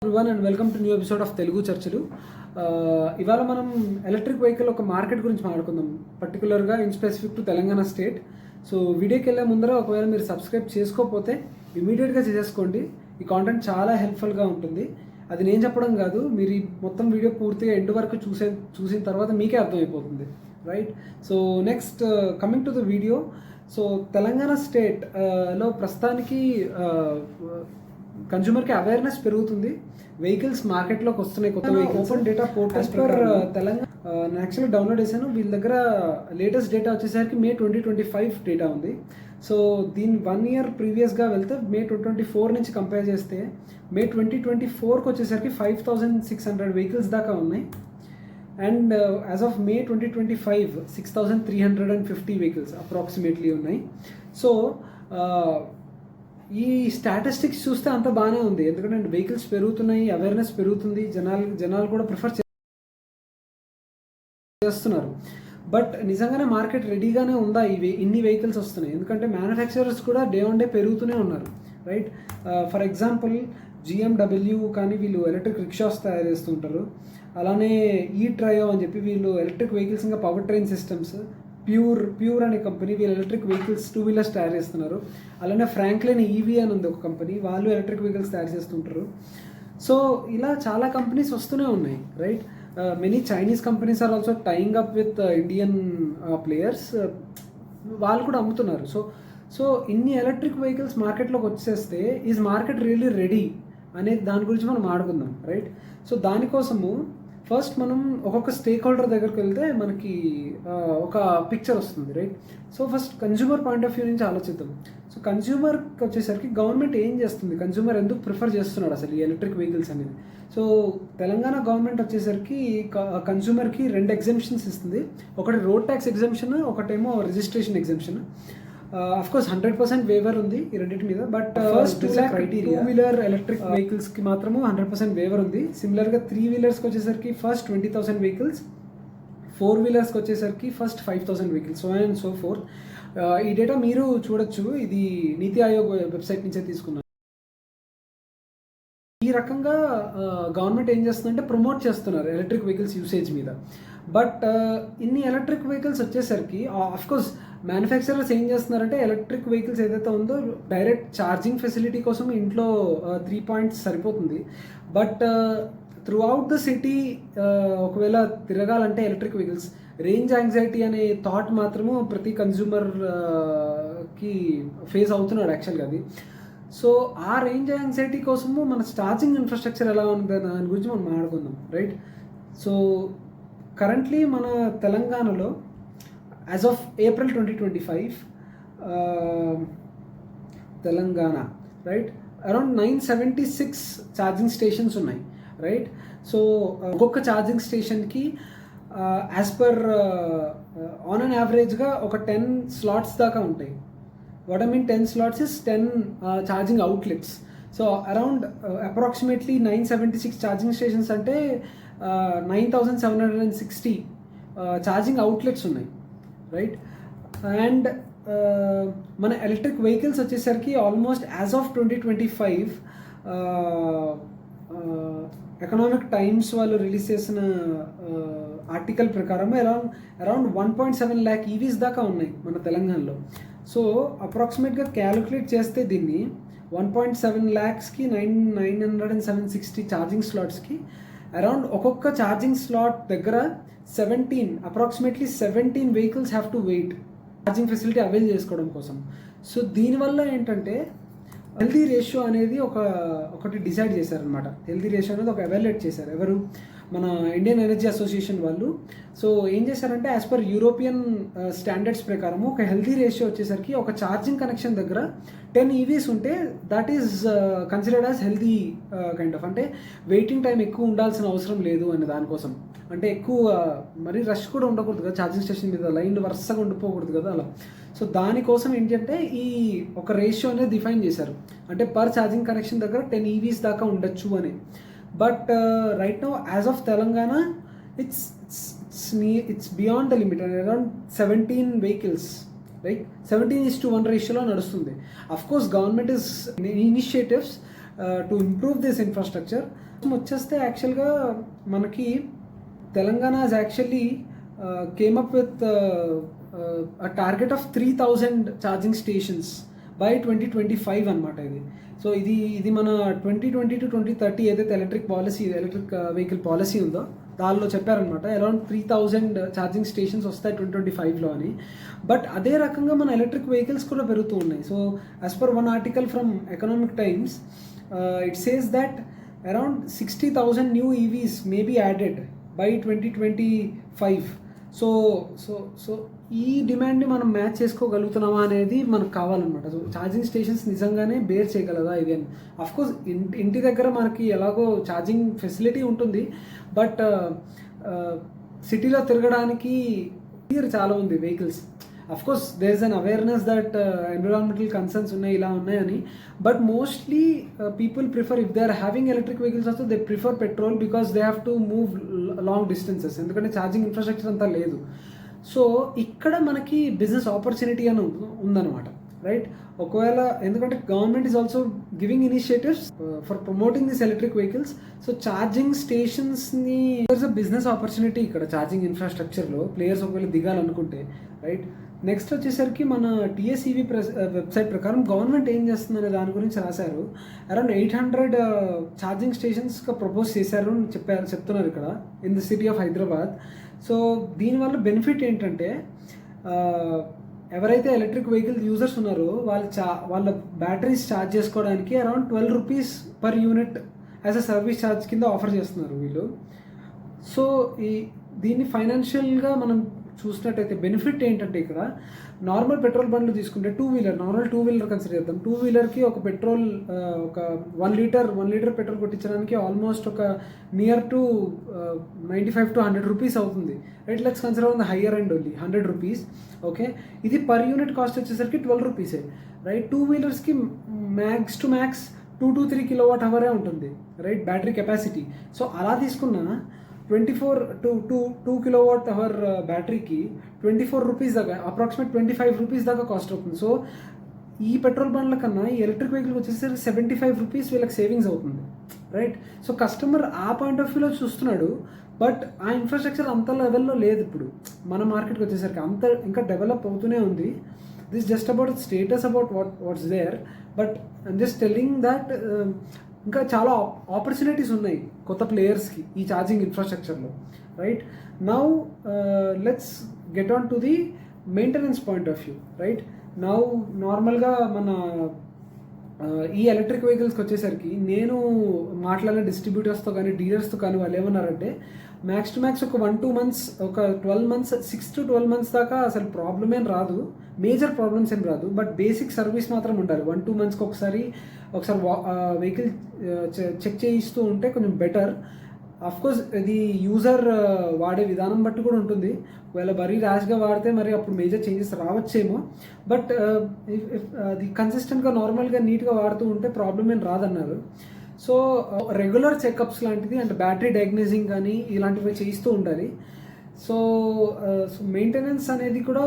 everyone and welcome to new episode of Telugu చర్చలు. ఇవాళ మనం ఎలక్ట్రిక్ వెహికల్ ఒక మార్కెట్ గురించి మాట్లాడుకుందాం, పర్టికులర్గా in specific to Telangana state. So వీడియోకి వెళ్ళే ముందర ఒకవేళ మీరు సబ్స్క్రైబ్ చేసుకోకపోతే ఇమీడియట్గా చేసేసుకోండి. ఈ కాంటెంట్ చాలా హెల్ప్ఫుల్గా ఉంటుంది. అది నేను చెప్పడం కాదు, మీరు ఈ మొత్తం వీడియో పూర్తిగా ఎండ్ వరకు చూసిన తర్వాత మీకే అర్థమైపోతుంది, right? So next coming to the video. So Telangana state లో ప్రస్తుతానికి కన్జ్యూమర్కి అవేర్నెస్ పెరుగుతుంది, వెహికల్స్ మార్కెట్లోకి వస్తున్నాయి, కొత్త vehicles. Open data portal per Telangana నేను యాక్చువల్లీ డౌన్లోడ్ చేశాను. వీళ్ళ దగ్గర లేటెస్ట్ డేటా వచ్చేసరికి May 2025 డేటా ఉంది. సో దీని 1 year ప్రీవియస్గా వెళ్తే May 2024 నుంచి కంపేర్ చేస్తే May 2024కి వచ్చేసరికి 5,600 వెహికల్స్ దాకా ఉన్నాయి. And as of May 2025 6,350 vehicles approximately ఉన్నాయి. సో ఈ స్టాటిస్టిక్స్ చూస్తే అంత బాగానే ఉంది, ఎందుకంటే వెహికల్స్ పెరుగుతున్నాయి, అవేర్నెస్ పెరుగుతుంది, జనాలు కూడా ప్రిఫర్ చేస్తున్నారు. బట్ నిజంగానే మార్కెట్ రెడీగానే ఉందా ఇన్ని వెహికల్స్ వస్తున్నాయి? ఎందుకంటే మ్యానుఫ్యాక్చరర్స్ కూడా డే ఆన్ డే పెరుగుతూనే ఉన్నారు, రైట్? ఫర్ ఎగ్జాంపుల్ BMW కానీ వీళ్ళు ఎలక్ట్రిక్ రిక్షాస్ తయారు చేస్తుంటారు. అలానే ట్రయో అని చెప్పి వీళ్ళు ఎలక్ట్రిక్ వెహికల్స్ ఇంకా పవర్ ట్రైన్ సిస్టమ్స్, ప్యూర్ అనే కంపెనీ వీళ్ళు ఎలక్ట్రిక్ వెహికల్స్ 2-wheelers తయారు చేస్తున్నారు. అలానే ఫ్రాంక్లిన్ EV అని ఉంది ఒక కంపెనీ, వాళ్ళు ఎలక్ట్రిక్ వెహికల్స్ తయారు చేస్తుంటారు. సో ఇలా చాలా కంపెనీస్ వస్తూనే ఉన్నాయి, right? Many Chinese companies are also tying up with Indian players, వాళ్ళు కూడా అమ్ముతున్నారు. సో ఇన్ని ఎలక్ట్రిక్ వెహికల్స్ మార్కెట్లోకి వచ్చేస్తే ఈజ్ మార్కెట్ రియల్లీ రెడీ అనే దాని గురించి మనం ఆడుకుందాం, రైట్? సో దానికోసము ఫస్ట్ మనం ఒక్కొక్క స్టేక్ హోల్డర్ దగ్గరికి వెళ్తే మనకి ఒక పిక్చర్ వస్తుంది, right? So first consumer point of view నుంచి ఆలోచిద్దాం. సో కన్జ్యూమర్కి వచ్చేసరికి గవర్నమెంట్ ఏం చేస్తుంది, కన్జ్యూమర్ ఎందుకు ప్రిఫర్ చేస్తున్నాడు అసలు ఈ ఎలక్ట్రిక్ వెహికల్స్ అనేది? సో తెలంగాణ గవర్నమెంట్ వచ్చేసరికి కన్జ్యూమర్కి 2 ఎగ్జెంప్షన్స్ ఇస్తుంది. ఒకటి రోడ్ ట్యాక్స్ ఎగ్జెంప్షన్, ఒకటేమో registration exemption. Of course 100% waiver ఉంది ఈ రెండింటి మీద. But first criteria 2-wheeler electric vehicles కి మాత్రము 100% వేవర్ ఉంది. సిమిలర్ గా 3-wheelers కి వచ్చేసరికి ఫస్ట్ 20,000 వెహికల్స్, 4-wheelers కి వచ్చేసరికి first 5,000 vehicles, so and so fourth. ఈ డేటా మీరు చూడొచ్చు, ఇది నీతి ఆయోగ్ వెబ్సైట్ నుంచే తీసుకున్నాను. ఈ రకంగా గవర్నమెంట్ ఏం చేస్తుందంటే ప్రమోట్ చేస్తున్నారు ఎలక్ట్రిక్ వెహికల్స్ యూసేజ్ మీద. బట్ ఇన్ని ఎలక్ట్రిక్ వెహికల్స్ వచ్చేసరికి అఫ్కోర్స్ మ్యానుఫ్యాక్చరర్స్ ఏం చేస్తున్నారంటే ఎలక్ట్రిక్ వెహికల్స్ ఏదైతే ఉందో డైరెక్ట్ ఛార్జింగ్ ఫెసిలిటీ కోసం ఇంట్లో 3 points సరిపోతుంది. But through out the city ఒకవేళ తిరగాలంటే ఎలక్ట్రిక్ వెహికల్స్, రేంజ్ యాంగ్జైటీ అనే థాట్ మాత్రము ప్రతి కన్జ్యూమర్కి ఫేస్ అవుతున్నాడు యాక్చువల్గా అది. సో ఆ రేంజ్ యాంగ్జైటీ కోసము మన ఛార్జింగ్ ఇన్ఫ్రాస్ట్రక్చర్ ఎలా ఉంది దాని గురించి మనం మాట్లాడుకుందాం, రైట్? సో కరెంట్లీ మన తెలంగాణలో as of April 2025 Telangana, right, around 976 charging stations ఉన్నాయి, రైట్? సో ఒక్కొక్క ఛార్జింగ్ స్టేషన్కి యాజ్ పర్ ఆన్ అండ్ యావరేజ్గా ఒక 10 slots దాకా ఉంటాయి. What I mean 10 slots is 10 charging outlets. So around approximately 976 charging stations అంటే 9,760 ఛార్జింగ్ అవుట్లెట్స్ ఉన్నాయి, రైట్? అండ్ మన ఎలక్ట్రిక్ వెహికల్స్ వచ్చేసరికి almost as of 2025 economic times వాళ్ళు రిలీజ్ చేసిన ఆర్టికల్ ప్రకారం అరౌండ్ 1.7 lakh EVs దాకా ఉన్నాయి మన తెలంగాణలో. సో అప్రాక్సిమేట్గా క్యాలిక్యులేట్ చేస్తే దీన్ని 1.7 lakhsకి 9,760 ఛార్జింగ్ స్లాట్స్కి అరౌండ్ ఒక్కొక్క ఛార్జింగ్ స్లాట్ దగ్గర approximately 17 vehicles have to wait charging facility avail చేసుకోవడం కోసం. సో దీనివల్ల ఏంటంటే హెల్తీ రేషియో అనేది ఒకటి డిసైడ్ చేశారనమాట. హెల్తీ రేషియో అనేది ఒక ఎవాల్యుయేట్ చేశారు ఎవరు, మన ఇండియన్ ఎనర్జీ అసోసియేషన్ వాళ్ళు. సో ఏం చేశారంటే యాజ్ పర్ యూరోపియన్ స్టాండర్డ్స్ ప్రకారం ఒక హెల్తీ రేషియో వచ్చేసరికి ఒక ఛార్జింగ్ కనెక్షన్ దగ్గర 10 EVs ఉంటే that is considered as healthy kind of, అంటే వెయిటింగ్ టైం ఎక్కువ ఉండాల్సిన అవసరం లేదు అనే దానికోసం. అంటే ఎక్కువ మరీ రష్ కూడా ఉండకూడదు కదా ఛార్జింగ్ స్టేషన్ మీద, లైన్లు వరుసగా ఉండిపోకూడదు కదా అలా. సో దానికోసం ఏంటంటే ఈ ఒక రేషియో అనేది డిఫైన్ చేశారు, అంటే పర్ ఛార్జింగ్ కనెక్షన్ దగ్గర 10 EVs దాకా ఉండొచ్చు అని. But right now as of Telangana it's beyond the limit, around 17 vehicles, right? 17:1 రేషియోలో నడుస్తుంది. Of course government is initiatives to improve this infrastructure. వచ్చేస్తే యాక్చువల్గా మనకి Telangana has actually came up with a target of 3,000 charging stations by 2025 అనమాట ఇది. So ఇది మన 2020 to 2030 ఏదైతే ఎలక్ట్రిక్ వెహికల్ పాలసీ ఉందో దానిలో చెప్పారనమాట. అరౌండ్ 3,000 ఛార్జింగ్ స్టేషన్స్ వస్తాయి 2025లో అని. బట్ అదే రకంగా మన ఎలక్ట్రిక్ వెహికల్స్ కూడా పెరుగుతూ ఉన్నాయి. So as per one article from Economic Times, it says that around 60,000 new EVs may be added by 2025. So so so ఈ డిమాండ్ని మనం మ్యాచ్ చేసుకోగలుగుతున్నామా అనేది మనకు కావాలన్నమాట. సో ఛార్జింగ్ స్టేషన్స్ నిజంగానే బేర్ చేయగలదా ఇది అని. అఫ్కోర్స్ ఇంటి దగ్గర మనకి ఎలాగో ఛార్జింగ్ ఫెసిలిటీ ఉంటుంది, బట్ సిటీలో తిరగడానికి చాలా ఉంది vehicles. Of course there is an awareness that environmental concerns ఉన్నాయి, ఇలా ఉన్నాయని. But mostly people prefer, if they are having electric vehicles also, they prefer petrol because they have to move long distances, ఎందుకంటే charging infrastructure అంతా లేదు. So ఇక్కడ మనకి business opportunity అని ఉందన్నమాట, రైట్? ఒకవేళ, ఎందుకంటే government is also giving initiatives for promoting this electric vehicles. So charging స్టేషన్స్ని బిజినెస్ ఆపర్చునిటీ ఇక్కడ ఛార్జింగ్ ఇన్ఫ్రాస్ట్రక్చర్లో ప్లేయర్స్ ఒకవేళ దిగాలనుకుంటే, రైట్? నెక్స్ట్ వచ్చేసరికి మన టీఎస్ఈవి వెబ్సైట్ ప్రకారం గవర్నమెంట్ ఏం చేస్తుందనే దాని గురించి రాశారు. అరౌండ్ 800 ఛార్జింగ్ స్టేషన్స్గా ప్రపోజ్ చేశారు అని చెప్తున్నారు ఇక్కడ in the city of Hyderabad. So దీనివల్ల బెనిఫిట్ ఏంటంటే, ఎవరైతే ఎలక్ట్రిక్ వెహికల్ యూజర్స్ ఉన్నారో వాళ్ళ బ్యాటరీస్ ఛార్జ్ చేసుకోవడానికి around 12 rupees per unit as a service charge కింద ఆఫర్ చేస్తున్నారు వీళ్ళు. సో దీన్ని ఫైనాన్షియల్గా మనం చూసినట్టయితే బెనిఫిట్ ఏంటంటే, ఇక్కడ నార్మల్ పెట్రోల్ బండ్లు తీసుకుంటే నార్మల్ టూ వీలర్ కన్సిడర్ చేద్దాం. టూ వీలర్కి ఒక పెట్రోల్ ఒక 1 లీటర్ పెట్రోల్ కొట్టించడానికి ఆల్మోస్ట్ ఒక నియర్ టు 95 to 100 రూపీస్ అవుతుంది, right? Let's consider on the higher end only 100 rupees. Okay, ఇది పర్ యూనిట్ కాస్ట్ వచ్చేసరికి 12 రూపీసే, రైట్? టూ వీలర్స్కి max to max 2 to 3 kWh ఉంటుంది, రైట్, బ్యాటరీ కెపాసిటీ. సో అలా తీసుకున్న 24 to 2 kWh బ్యాటరీకి 24 రూపీస్ దాకా, అప్రాక్సిమేట్ 25 రూపీస్ దాకా కాస్ట్ అవుతుంది. సో ఈ పెట్రోల్ బండ్ల కన్నా ఈ ఎలక్ట్రిక్ వెహికల్కి వచ్చేసరికి 75 రూపీస్ వీళ్ళకి సేవింగ్స్ అవుతుంది, రైట్? సో కస్టమర్ ఆ పాయింట్ ఆఫ్ వ్యూలో చూస్తున్నాడు, బట్ ఆ ఇన్ఫ్రాస్ట్రక్చర్ అంత లెవెల్లో లేదు ఇప్పుడు మన మార్కెట్కి వచ్చేసరికి. అంత ఇంకా డెవలప్ అవుతూనే ఉంది. This just about status about what's there, but I'm just telling that ఇంకా చాలా ఆపర్చునిటీస్ ఉన్నాయి కొత్త ప్లేయర్స్కి ఈ ఛార్జింగ్ ఇన్ఫ్రాస్ట్రక్చర్లో, right? Now let's get on to the maintenance point of view, right? Now నార్మల్గా మన ఈ ఎలక్ట్రిక్ వెహికల్స్కి వచ్చేసరికి నేను మాట్లాడిన డిస్ట్రిబ్యూటర్స్తో కానీ డీలర్స్తో కానీ వాళ్ళు ఏమన్నారంటే, మ్యాక్స్ టు మ్యాక్స్ ఒక 1-2 months, ఒక 12 months, 6 to 12 months దాకా అసలు ప్రాబ్లమ్ ఏం రాదు, మేజర్ ప్రాబ్లమ్స్ ఏం రాదు. బట్ బేసిక్ సర్వీస్ మాత్రం ఉండాలి. 1-2 monthsకి ఒకసారి వెహికల్ చెక్ చేయిస్తూ ఉంటే కొంచెం బెటర్. అఫ్కోర్స్ ఇది యూజర్ వాడే విధానం బట్టి కూడా ఉంటుంది. ఒకవేళ మరీ ర్యాష్గా వాడితే మరి అప్పుడు మేజర్ చేంజెస్ రావచ్చేమో. బట్ అది కన్సిస్టెంట్గా నార్మల్గా నీట్గా వాడుతూ ఉంటే ప్రాబ్లం ఏం రాదన్నారు. సో రెగ్యులర్ చెకప్స్ లాంటిది అంటే బ్యాటరీ డయాగ్నైజింగ్ కానీ ఇలాంటివి చేయిస్తూ ఉండాలి. సో మెయింటెనెన్స్ అనేది కూడా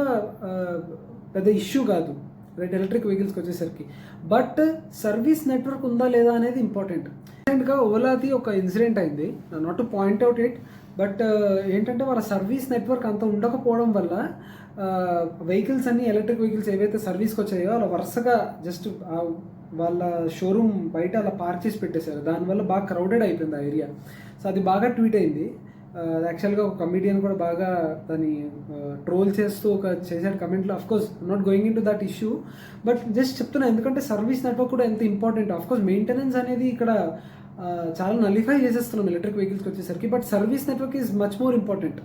పెద్ద ఇష్యూ కాదు, రైట్, ఎలక్ట్రిక్ వెహికల్స్కి వచ్చేసరికి. బట్ సర్వీస్ నెట్వర్క్ ఉందా లేదా అనేది ఇంపార్టెంట్. రీసెంట్గా ఓలాది ఒక ఇన్సిడెంట్ అయింది, not to point out it, but ఏంటంటే వాళ్ళ సర్వీస్ నెట్వర్క్ అంత ఉండకపోవడం వల్ల వెహికల్స్ అన్ని ఎలక్ట్రిక్ వెహికల్స్ ఏవైతే సర్వీస్కి వచ్చాయో అలా వరుసగా జస్ట్ వాళ్ళ షోరూమ్ బయట అలా పార్క్ చేసి పెట్టేశారు. దానివల్ల బాగా క్రౌడెడ్ అయిపోయింది ఆ ఏరియా. సో అది బాగా ట్వీట్ అయింది. యాక్చువల్గా ఒక కమిడియన్ కూడా బాగా దాన్ని ట్రోల్ చేస్తూ చేశాడు కమెంట్లో. Of course not going in to that issue, but just చెప్తున్నా ఎందుకంటే సర్వీస్ నెట్వర్క్ కూడా ఎంత ఇంపార్టెంట్. అఫ్కోర్స్ మెయింటెనెన్స్ అనేది ఇక్కడ చాలా నలిఫై చేసేస్తున్నాం ఎలక్ట్రిక్ వెహికల్స్కి వచ్చేసరికి, but service network is much more important.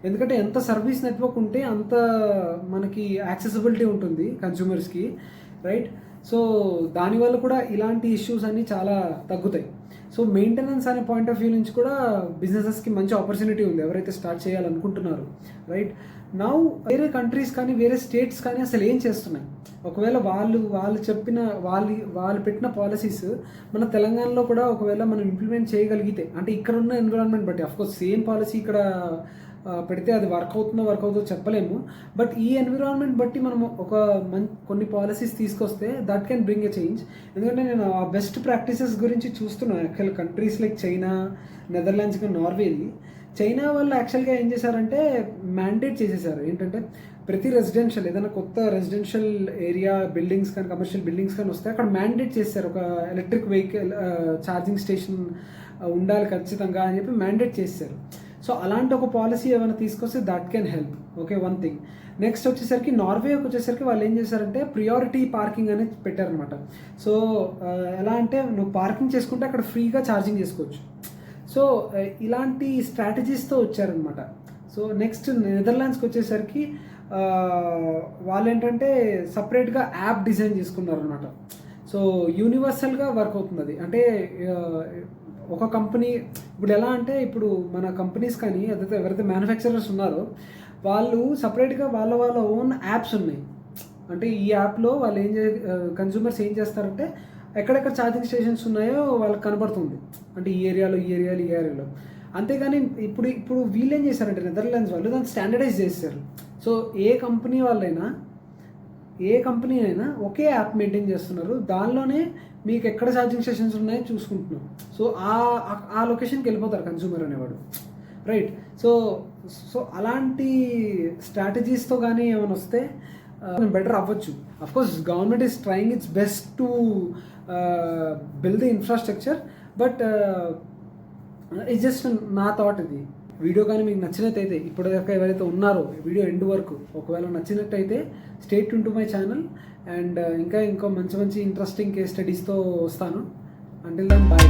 ఎందుకంటే ఎంత సర్వీస్ నెట్వర్క్ ఉంటే అంత మనకి యాక్సెసిబిలిటీ ఉంటుంది కన్స్యూమర్స్కి, రైట్? సో దానివల్ల కూడా ఇలాంటి ఇష్యూస్ అన్నీ చాలా తగ్గుతాయి. సో మెయింటెనెన్స్ అనే పాయింట్ ఆఫ్ వ్యూ నుంచి కూడా బిజినెసెస్కి మంచి ఆపర్చునిటీ ఉంది ఎవరైతే స్టార్ట్ చేయాలనుకుంటున్నారు, రైట్? నౌ వేరే కంట్రీస్ కానీ వేరే స్టేట్స్ కానీ అసలు ఏం చేస్తున్నాయి, ఒకవేళ వాళ్ళు పెట్టిన పాలసీస్ మన తెలంగాణలో కూడా ఒకవేళ మనం ఇంప్లిమెంట్ చేయగలిగితే, అంటే ఇక్కడ ఉన్న ఎన్విరాన్మెంట్ బట్టి, అఫ్కోర్స్ సేమ్ పాలసీ ఇక్కడ పెడితే అది వర్క్ అవుతుందో చెప్పలేము. బట్ ఈ ఎన్విరాన్మెంట్ బట్టి మనము ఒక కొన్ని పాలసీస్ తీసుకొస్తే that can bring a change. ఎందుకంటే నేను ఆ బెస్ట్ ప్రాక్టీసెస్ గురించి చూస్తున్నాను. Actual countries like China, Netherlands, నార్వేది. చైనా వాళ్ళు యాక్చువల్గా ఏం చేశారంటే మ్యాండేట్ చేసేసారు. ఏంటంటే ప్రతి రెసిడెన్షియల్ ఏదైనా కొత్త రెసిడెన్షియల్ ఏరియా బిల్డింగ్స్ కానీ కమర్షియల్ బిల్డింగ్స్ కానీ వస్తే అక్కడ మ్యాండేట్ చేశారు, ఒక ఎలక్ట్రిక్ వెహికల్ ఛార్జింగ్ స్టేషన్ ఉండాలి ఖచ్చితంగా అని చెప్పి మ్యాండేట్ చేశారు. సో అలాంటి ఒక పాలసీ ఏమైనా తీసుకొస్తే that can help. Okay, one thing. Next వచ్చేసరికి నార్వేకి వచ్చేసరికి వాళ్ళు ఏం చేశారంటే ప్రియారిటీ పార్కింగ్ అనేది పెట్టారనమాట. సో ఎలా అంటే నువ్వు పార్కింగ్ చేసుకుంటే అక్కడ ఫ్రీగా ఛార్జింగ్ చేసుకోవచ్చు. సో ఇలాంటి స్ట్రాటజీస్తో వచ్చారనమాట. సో నెక్స్ట్ నెదర్లాండ్స్కి వచ్చేసరికి వాళ్ళు ఏంటంటే సపరేట్గా యాప్ డిజైన్ చేసుకున్నారనమాట. సో యూనివర్సల్గా వర్క్ అవుతుంది అది. అంటే ఒక కంపెనీ ఇప్పుడు ఎలా అంటే ఇప్పుడు మన కంపెనీస్ కానీ అదైతే ఎవరైతే మ్యానుఫ్యాక్చరర్స్ ఉన్నారో వాళ్ళు సపరేట్గా వాళ్ళ ఓన్ యాప్స్ ఉన్నాయి. అంటే ఈ యాప్లో వాళ్ళు కన్జ్యూమర్స్ ఏం చేస్తారంటే ఎక్కడెక్కడ ఛార్జింగ్ స్టేషన్స్ ఉన్నాయో వాళ్ళకి కనబడుతుంది. అంటే ఈ ఏరియాలో. అంతేగాని ఇప్పుడు వీళ్ళు ఏం చేశారంటే నెదర్లాండ్స్ వాళ్ళు దాన్ని స్టాండర్డైజ్ చేశారు. సో ఏ కంపెనీ అయినా ఒకే యాప్ మెయింటైన్ చేస్తున్నారు. దానిలోనే మీకు ఎక్కడ ఛార్జింగ్ స్టేషన్స్ ఉన్నాయో చూసుకుంటున్నాం. సో ఆ లొకేషన్కి వెళ్ళిపోతారు కన్జ్యూమర్ అనేవాడు, రైట్? సో అలాంటి స్ట్రాటజీస్తో కానీ ఏమైనా వస్తే బెటర్ అవ్వచ్చు. Of course government is trying it's best to build the infrastructure, but it's just నా థాట్ ఇది. వీడియో కానీ మీకు నచ్చినట్టయితే ఇప్పటిదాకా ఎవరైతే ఉన్నారో వీడియో ఎండ్ వరకు ఒకవేళ నచ్చినట్టయితే stay tune to my channel. And ఇంకా మంచి ఇంట్రెస్టింగ్ కేస్ స్టడీస్తో వస్తాను. Until then bye.